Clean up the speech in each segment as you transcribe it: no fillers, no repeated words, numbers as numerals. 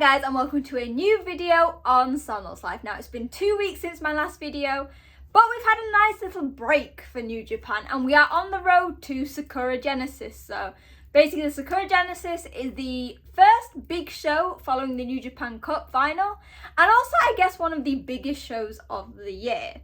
Hi guys, and welcome to a new video on Salno's Life. Now it's been 2 weeks since my last video, but we've had a nice little break for New Japan and we are on the road to Sakura Genesis. So basically the Sakura Genesis is the first big show following the New Japan Cup final, and also I guess one of the biggest shows of the year.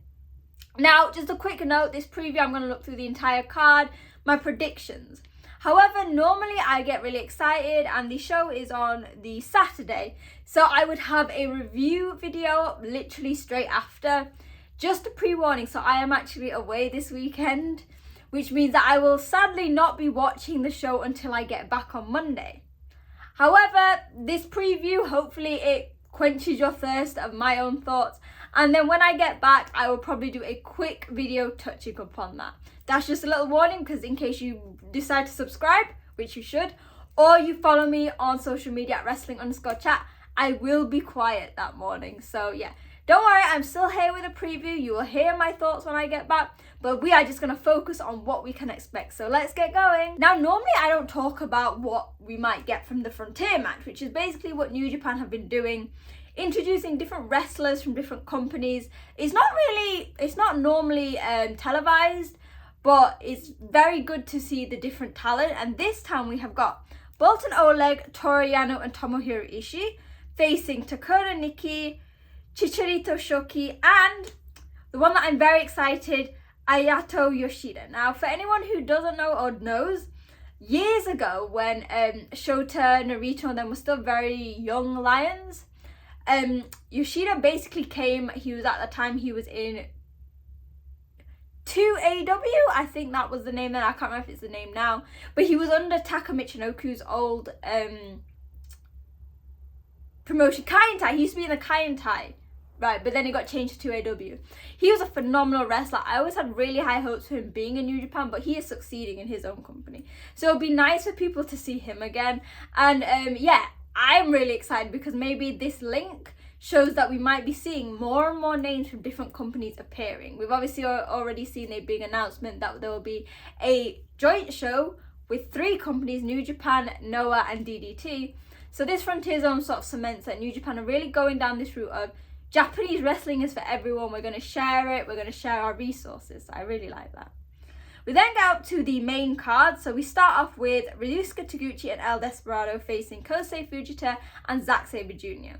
Now just a quick note, this preview I'm going to look through the entire card, my predictions. However, normally I get really excited and the show is on the Saturday, so I would have a review video literally straight after. Just a pre-warning, so I am actually away this weekend, which means that I will sadly not be watching the show until I get back on Monday. However, this preview, hopefully it quenches your thirst of my own thoughts, and then when I get back I will probably do a quick video touching upon that. That's just a little warning, because in case you decide to subscribe, which you should, or you follow me on social media at wrestling_chat, I will be quiet that morning. So yeah, don't worry, I'm still here with a preview. You will hear my thoughts when I get back, but we are just going to focus on what we can expect. So let's get going. Now, normally I don't talk about what we might get from the Frontier match, which is basically what New Japan have been doing, introducing different wrestlers from different companies. It's not normally televised, but it's very good to see the different talent. And this time we have got Bolton Oleg, Toru Yano and Tomohiro Ishii facing Takura Nikki, Chicharito Shoki, and the one that I'm very excited, Ayato Yoshida. Now, for anyone who doesn't know or knows, years ago when Shota, Narito and them were still very young lions, Yoshida basically came, he was in 2AW, I think that was the name then, I can't remember if it's the name now, but he was under Taka Michinoku's old promotion, Kaientai. He used to be in the Kaientai, right, but then he got changed to 2AW. He was a phenomenal wrestler. I always had really high hopes for him being in New Japan, but he is succeeding in his own company, so it'll be nice for people to see him again. And yeah, I'm really excited because maybe this link shows that we might be seeing more and more names from different companies appearing. We've obviously already seen a big announcement that there will be a joint show with 3 companies, New Japan, Noah and DDT. So this Frontier Zone sort of cements that New Japan are really going down this route of Japanese wrestling is for everyone. We're going to share it. We're going to share our resources. So I really like that. We then go out to the main card. So we start off with Ryusuke Taguchi and El Desperado facing Kosei Fujita and Zack Sabre Jr.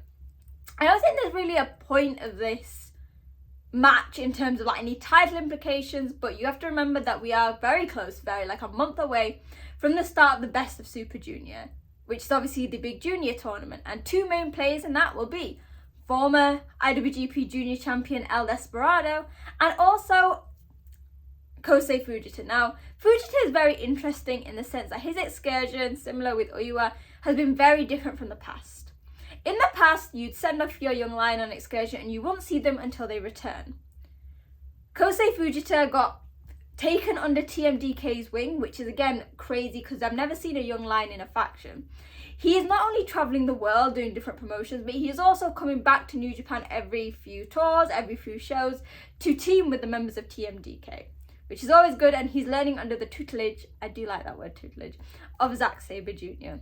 I don't think there's really a point of this match in terms of like any title implications, but you have to remember that we are very close, like a month away from the start of the Best of Super Junior, which is obviously the big junior tournament, and 2 main players in that will be former IWGP Junior Champion El Desperado and also Kosei Fujita. Now, Fujita is very interesting in the sense that his excursion, similar with Oiwa, has been very different from the past. In the past, you'd send off your young lion on excursion and you won't see them until they return. Kosei Fujita got taken under TMDK's wing, which is again crazy because I've never seen a young lion in a faction. He is not only traveling the world doing different promotions, but he is also coming back to New Japan every few tours, every few shows to team with the members of TMDK, which is always good, and he's learning under the tutelage, I do like that word, tutelage, of Zack Sabre Jr.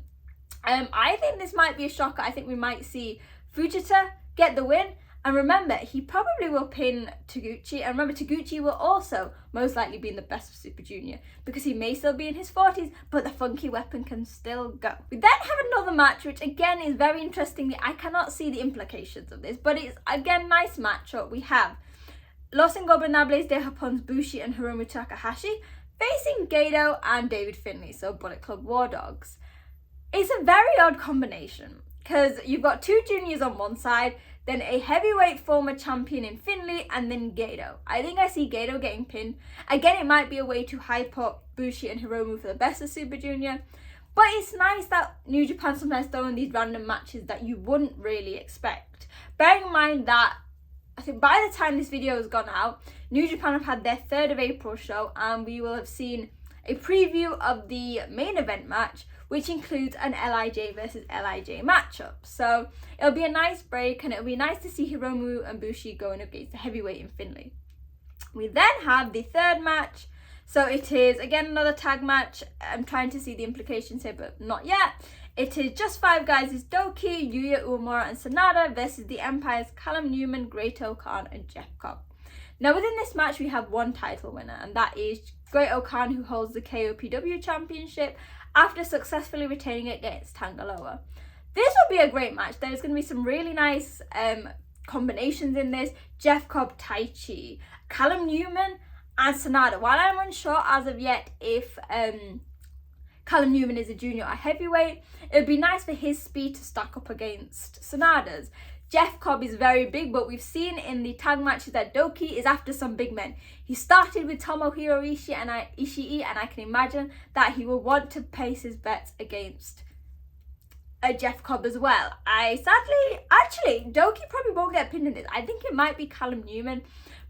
I think this might be a shocker. I think we might see Fujita get the win. And remember, he probably will pin Taguchi. And remember, Taguchi will also most likely be in the Best of Super Junior because he may still be in his 40s, but the funky weapon can still go. We then have another match, which again is very interesting. I cannot see the implications of this, but it's again nice matchup. We have Los Ingobernables de Japon's Bushi and Hiromu Takahashi facing Gedo and David Finlay, so Bullet Club War Dogs. It's a very odd combination because you've got 2 juniors on one side, then a heavyweight former champion in Finlay, and then Gedo. I think I see Gedo getting pinned. Again, it might be a way to hype up Bushi and Hiromu for the Best of Super Junior, but it's nice that New Japan sometimes throw in these random matches that you wouldn't really expect. Bearing in mind that I think by the time this video has gone out, New Japan have had their 3rd of April show, and we will have seen a preview of the main event match, which includes an LIJ versus LIJ matchup. So it'll be a nice break, and it'll be nice to see Hiromu and Bushi going against the heavyweight in Finlay. We then have the 3rd match. So it is again another tag match. I'm trying to see the implications here, but not yet. It is just 5 guys. It's Doki, Yuya Uemura and Sanada versus the Empire's Callum Newman, Great-O-Khan and Jeff Cobb. Now within this match we have one title winner, and that is Great-O-Khan, who holds the KOPW Championship after successfully retaining it against Tangaloa. This will be a great match. There's going to be some really nice combinations in this. Jeff Cobb, Taichi, Callum Newman and Sanada. While I'm unsure as of yet if Callum Newman is a junior or heavyweight, it would be nice for his speed to stack up against Sanada's. Jeff Cobb is very big, but we've seen in the tag matches that Doki is after some big men. He started with Tomohiro Ishii, and I can imagine that he will want to place his bets against Jeff Cobb as well. Actually, Doki probably won't get pinned in this. I think it might be Callum Newman,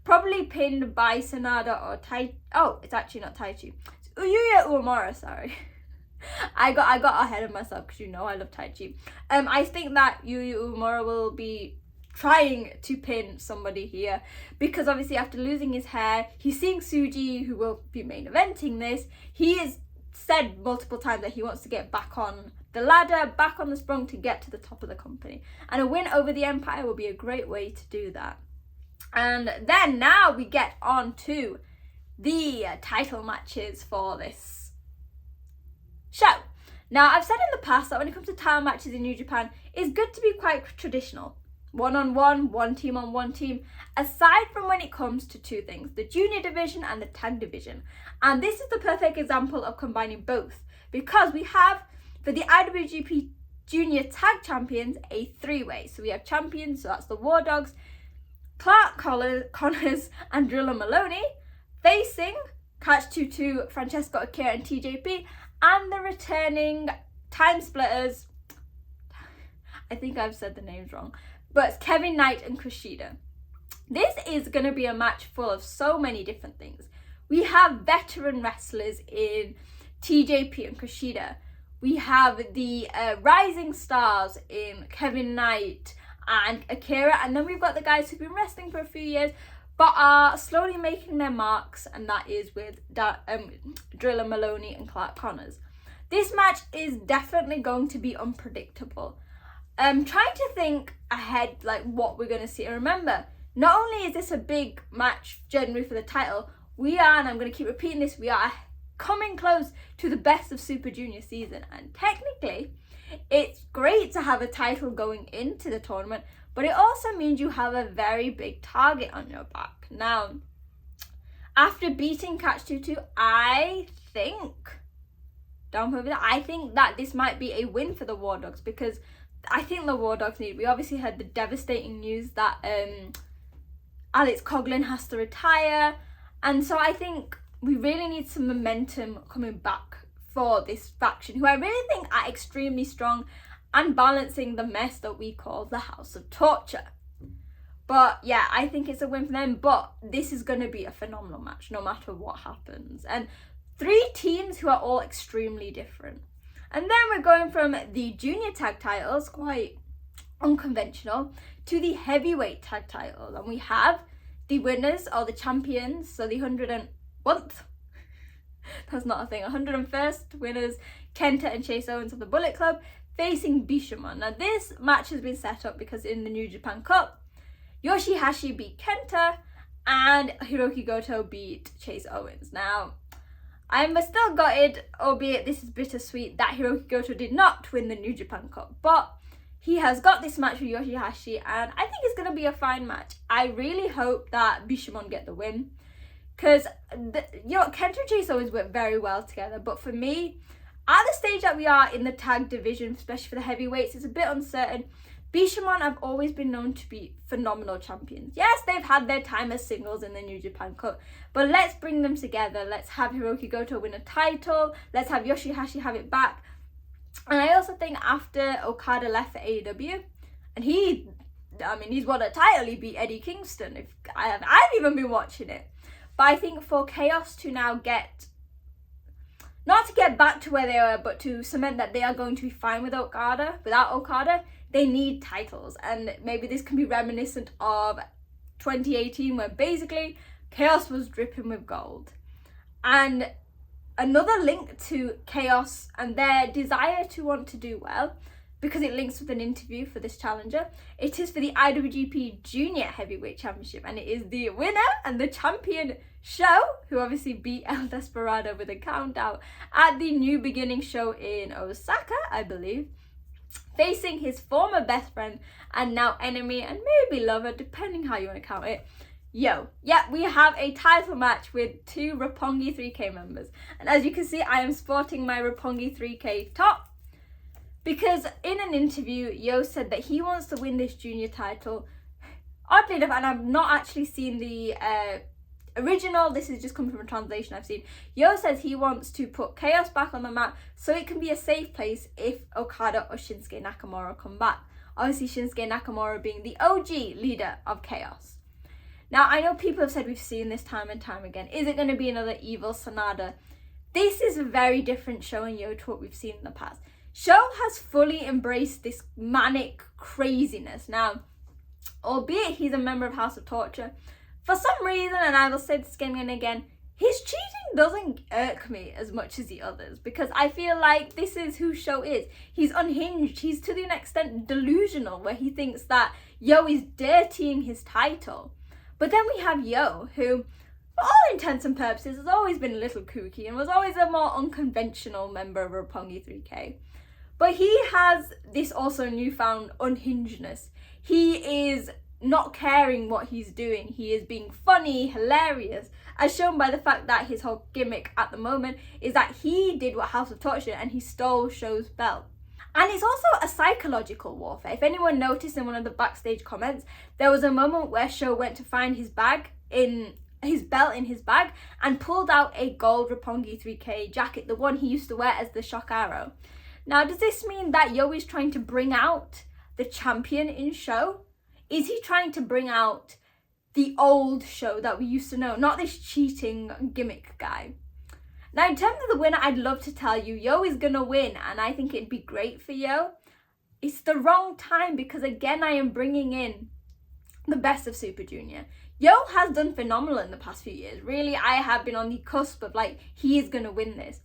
probably pinned by Sanada or Tai. Oh, it's actually not Taichi. It's Yuya Uemura, sorry. I got ahead of myself because you know I love Taichi. I think that Yuya Uemura will be trying to pin somebody here because obviously after losing his hair, he's seeing Tsuji, who will be main eventing this. He has said multiple times that he wants to get back on the ladder, back on the sprung to get to the top of the company. And a win over the Empire will be a great way to do that. And then now we get on to the title matches for this show. Now, I've said in the past that when it comes to title matches in New Japan, it's good to be quite traditional. One-on-one, one team on one team, aside from when it comes to two things, the junior division and the tag division. And this is the perfect example of combining both, because we have, for the IWGP Junior Tag Champions, a three-way. So we have champions, so that's the War Dogs, Clark Connors and Drilla Maloney, facing Catch 22, Francesco Akira and TJP, and the returning Time Splitters, I think I've said the names wrong, but it's Kevin Knight and Kushida. This is going to be a match full of so many different things. We have veteran wrestlers in TJP and Kushida. We have the rising stars in Kevin Knight and Akira, and then we've got the guys who've been wrestling for a few years but are slowly making their marks, and that is with Drilla Maloney and Clark Connors. This match is definitely going to be unpredictable. Trying to think ahead like what we're going to see. And remember, not only is this a big match generally for the title, we are, and I'm going to keep repeating this, we are coming close to the best of Super Junior season. And technically, it's great to have a title going into the tournament, but it also means you have a very big target on your back. Now, after beating Catch 22, I think that this might be a win for the War Dogs, because I think the War Dogs we obviously had the devastating news that Alex Coughlin has to retire, and so I think we really need some momentum coming back for this faction, who I really think are extremely strong and balancing the mess that we call the House of Torture. But yeah, I think it's a win for them, but this is going to be a phenomenal match no matter what happens. And 3 teams who are all extremely different. And then we're going from the junior tag titles, quite unconventional, to the heavyweight tag titles. And we have the winners, or the champions, so the 101st, that's not a thing, 101st winners, Kenta and Chase Owens of the Bullet Club, facing Bishamon. Now this match has been set up because in the New Japan Cup, Yoshihashi beat Kenta and Hiroki Goto beat Chase Owens. Now, I'm still gutted, albeit this is bittersweet, that Hiroki Goto did not win the New Japan Cup, but he has got this match with Yoshihashi, and I think it's going to be a fine match. I really hope that Bishamon get the win, because Kenta and Chase Owens work very well together, but for me, at the stage that we are in the tag division, especially for the heavyweights, it's a bit uncertain. Bishamon have always been known to be phenomenal champions. Yes, they've had their time as singles in the New Japan Cup, but let's bring them together. Let's have Hiroki Goto win a title. Let's have Yoshihashi have it back. And I also think after Okada left for AEW, and he's won a title. He beat Eddie Kingston. I've even been watching it. But I think for Chaos to now not to get back to where they were, but to cement that they are going to be fine without Okada, they need titles. And maybe this can be reminiscent of 2018, where basically Chaos was dripping with gold. And another link to Chaos and their desire to want to do well, because it links with an interview for this challenger. It is for the IWGP Junior Heavyweight Championship, and it is the winner and the champion Show, who obviously beat El Desperado with a count out at the New Beginning show in Osaka, I believe, facing his former best friend and now enemy and maybe lover, depending how you want to count it, Yo. Yeah, we have a title match with two Roppongi 3K members. And as you can see, I am sporting my Roppongi 3K top, because in an interview, Yo said that he wants to win this junior title. Oddly enough, and I've not actually seen the original, this is just coming from a translation I've seen. Yo says he wants to put Chaos back on the map so it can be a safe place if Okada or Shinsuke Nakamura come back. Obviously, Shinsuke Nakamura being the OG leader of Chaos. Now, I know people have said we've seen this time and time again. Is it going to be another Evil Sanada? This is a very different Show and Yo to what we've seen in the past. Show has fully embraced this manic craziness. Now, albeit he's a member of House of Torture, for some reason, and I will say this again and again, his cheating doesn't irk me as much as the others, because I feel like this is who Show is. He's unhinged. He's to an extent delusional, where he thinks that Yo is dirtying his title. But then we have Yo, who, for all intents and purposes, has always been a little kooky and was always a more unconventional member of Roppongi 3K. But he has this also newfound unhingedness. He is not caring what he's doing. He is being funny, hilarious, as shown by the fact that his whole gimmick at the moment is that he did what House of Torture and he stole Show's belt. And it's also a psychological warfare. If anyone noticed in one of the backstage comments, there was a moment where Show went to find his belt in his bag and pulled out a gold Roppongi 3K jacket, the one he used to wear as the Shock Arrow. Now, does this mean that Yo is trying to bring out the champion in Show? Is he trying to bring out the old Show that we used to know, not this cheating gimmick guy? Now, in terms of the winner, I'd love to tell you Yo is going to win, and I think it'd be great for Yo. It's the wrong time, because again, I am bringing in the best of Super Junior. Yo has done phenomenal in the past few years. Really, I have been on the cusp of like, he is going to win this.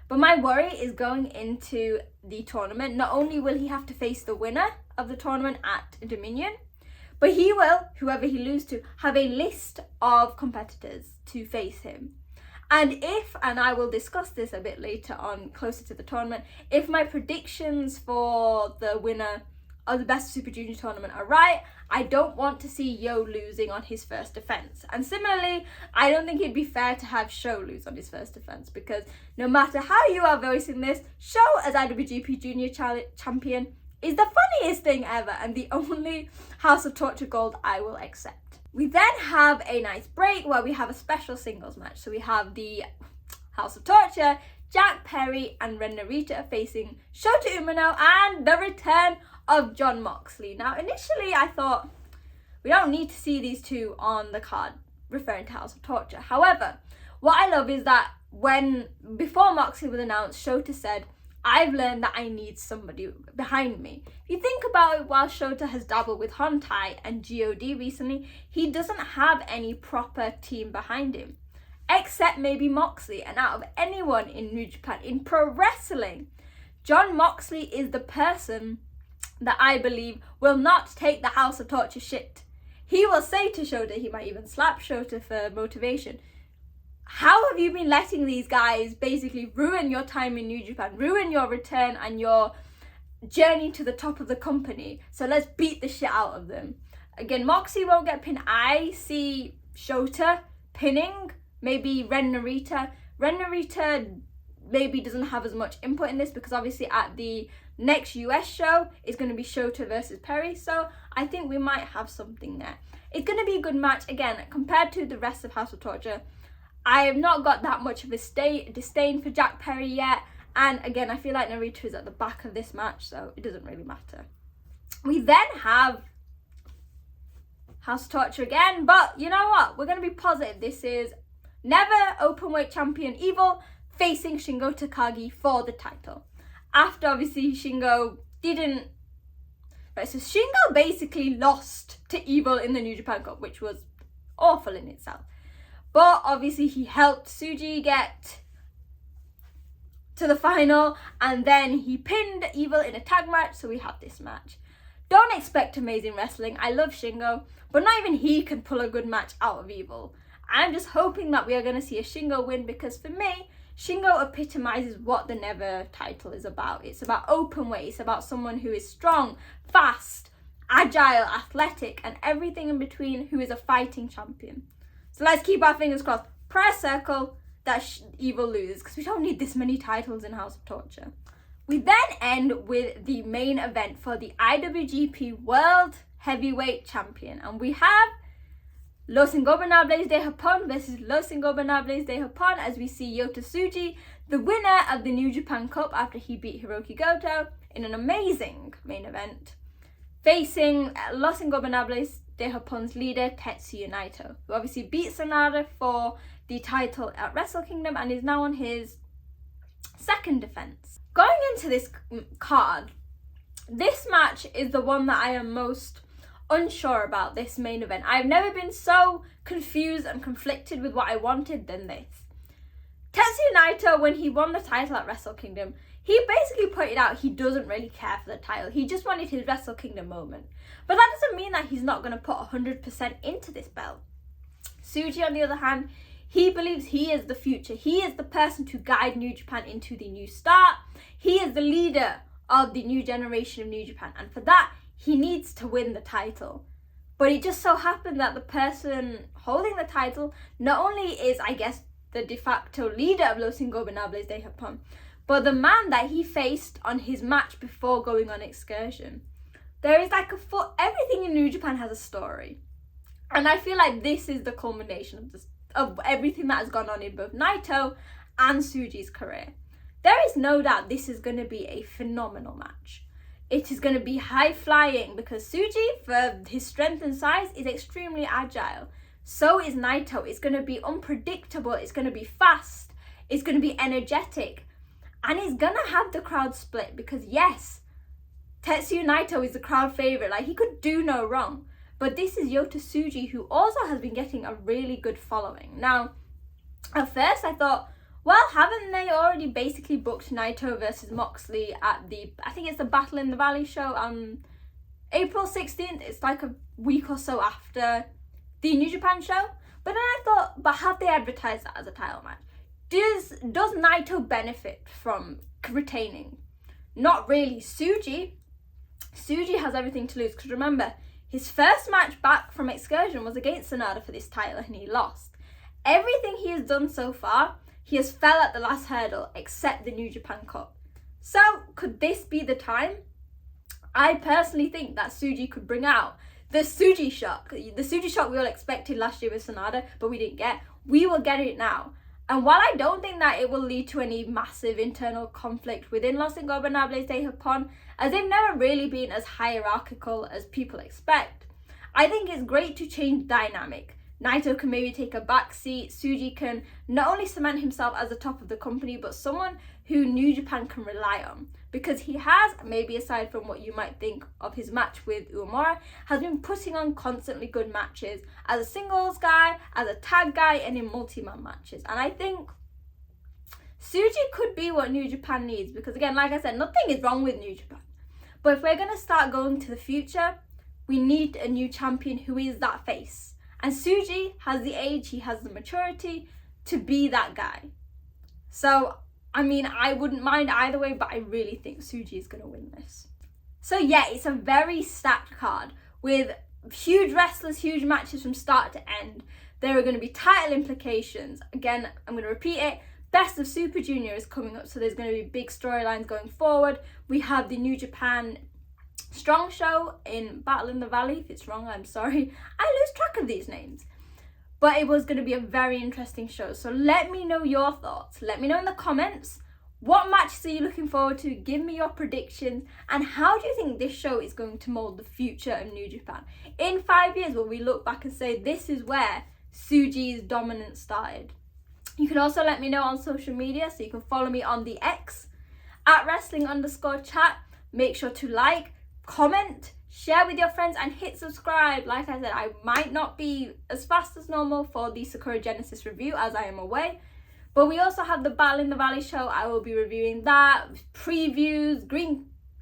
But my worry is going into the tournament. Not only will he have to face the winner of the tournament at Dominion, but he will, whoever he loses to, have a list of competitors to face him. And if, and I will discuss this a bit later on closer to the tournament, if my predictions for the winner of the Best Super Junior tournament are right, I don't want to see Yo losing on his first defense. And similarly, I don't think it'd be fair to have Show lose on his first defense, because no matter how you are voicing this, Show as IWGP Junior champion is the funniest thing ever and the only House of Torture gold I will accept. We then have a nice break where we have a special singles match. So we have the House of Torture, Jack Perry and Ren Narita facing Shota Umino and the return of Jon Moxley. Now, initially I thought we don't need to see these two on the card, referring to House of Torture. However, what I love is that before Moxley was announced, Shota said, I've learned that I need somebody behind me. If you think about it, while Shota has dabbled with Hontai and God recently, he doesn't have any proper team behind him, except maybe Moxley. And out of anyone in New Japan, in pro wrestling, Jon Moxley is the person that I believe will not take the House of Torture shit. He will say to Shota, he might even slap Shota for motivation, how have you been letting these guys basically ruin your time in New Japan, ruin your return and your journey to the top of the company? So let's beat the shit out of them. Again, Moxley won't get pinned. I see Shota pinning maybe Ren Narita. Ren Narita maybe doesn't have as much input in this, because obviously at the next US show is going to be Shota versus Perry. So I think we might have something there. It's going to be a good match. Again, compared to the rest of House of Torture, I have not got that much of a disdain for Jack Perry yet. And again, I feel like Narita is at the back of this match, so it doesn't really matter. We then have House of Torture again, but you know what? We're going to be positive. This is never Openweight champion Evil facing Shingo Takagi for the title. After obviously Shingo didn't... Right, so Shingo basically lost to Evil in the New Japan Cup, which was awful in itself. But obviously he helped Tsuji get to the final, and then he pinned Evil in a tag match, so we have this match. Don't expect amazing wrestling. I love Shingo, but not even he can pull a good match out of Evil. I'm just hoping that we are going to see a Shingo win, because for me, Shingo epitomizes what the Never title is about. It's about open weight. It's about someone who is strong, fast, agile, athletic, and everything in between, who is a fighting champion. So let's keep our fingers crossed. Prayer circle that Evil loses, because we don't need this many titles in House of Torture. We then end with the main event for the IWGP World Heavyweight Champion, and we have Los Ingobernables de Japón versus Los Ingobernables de Japón, as we see Yota Tsuji, the winner of the New Japan Cup after he beat Hiroki Goto in an amazing main event, facing Los Ingobernables de Japón's leader Tetsuya Naito, who obviously beat Sanada for the title at Wrestle Kingdom and is now on his second defense. Going into this card, this match is the one that I am most unsure about, this main event. I've never been so confused and conflicted with what I wanted than this. Tetsuya Naito, when he won the title at Wrestle Kingdom, he basically pointed out he doesn't really care for the title. He just wanted his Wrestle Kingdom moment. But that doesn't mean that he's not going to put 100% into this belt. Tsuji, on the other hand, he believes he is the future. He is the person to guide New Japan into the new start. He is the leader of the new generation of New Japan. And for that, he needs to win the title. But it just so happened that the person holding the title not only is, I guess, the de facto leader of Los Ingobernables de Japón, but the man that he faced on his match before going on excursion. There is like everything in New Japan has a story. And I feel like this is the culmination of everything that has gone on in both Naito and Tsuji's career. There is no doubt this is going to be a phenomenal match. It is going to be high flying, because Tsuji, for his strength and size, is extremely agile. So is Naito. It's going to be unpredictable. It's going to be fast. It's going to be energetic. And it's going to have the crowd split, because yes, Tetsuya Naito is the crowd favourite. Like, he could do no wrong. But this is Yota Tsuji, who also has been getting a really good following. Now, at first I thought, well, haven't they already basically booked Naito versus Moxley at I think it's the Battle in the Valley show on April 16th. It's like a week or so after the New Japan show. But then I thought, but have they advertised that as a title match? Does Naito benefit from retaining? Not really. Tsuji has everything to lose, because remember, his first match back from excursion was against Sanada for this title and he lost. Everything he has done so far, he has fell at the last hurdle except the New Japan Cup. So could this be the time? I personally think that Tsuji could bring out the Tsuji shock. The Tsuji shock we all expected last year with Sanada, but we didn't get. We will get it now. And while I don't think that it will lead to any massive internal conflict within Los Ingobernables de Japón, as they've never really been as hierarchical as people expect, I think it's great to change dynamic. Naito can maybe take a back seat. Tsuji can not only cement himself as the top of the company, but someone who New Japan can rely on. Because he has, maybe aside from what you might think of his match with Uemura, has been putting on constantly good matches as a singles guy, as a tag guy, and in multi-man matches. And I think Tsuji could be what New Japan needs. Because again, like I said, nothing is wrong with New Japan. But if we're going to start going to the future, we need a new champion who is that face. And Tsuji has the age, he has the maturity to be that guy. So, I mean, I wouldn't mind either way, but I really think Tsuji is going to win this. So yeah, it's a very stacked card with huge wrestlers, huge matches from start to end. There are going to be title implications. Again, I'm going to repeat it. Best of Super Junior is coming up, so there's going to be big storylines going forward. We have the New Japan Strong show in Battle in the Valley. If it's wrong, I'm sorry. I lose track of these names. But it was going to be a very interesting show. So let me know your thoughts. Let me know in the comments. What matches are you looking forward to? Give me your predictions. And how do you think this show is going to mould the future of New Japan? In 5 years, will we look back and say this is where Tsuji's dominance started? You can also let me know on social media. So you can follow me on the X at wrestling_chat. Make sure to like, comment, share with your friends, and hit subscribe. Like I said, I might not be as fast as normal for the Sakura Genesis review as I am away, But we also have the Battle in the Valley show. I will be reviewing that, previews,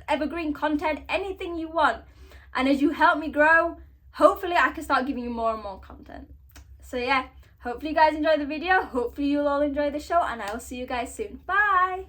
evergreen content, anything you want. And as you help me grow, hopefully I can start giving you more and more content. So yeah, hopefully you guys enjoy the video. Hopefully you'll all enjoy the show, and I will see you guys soon. Bye!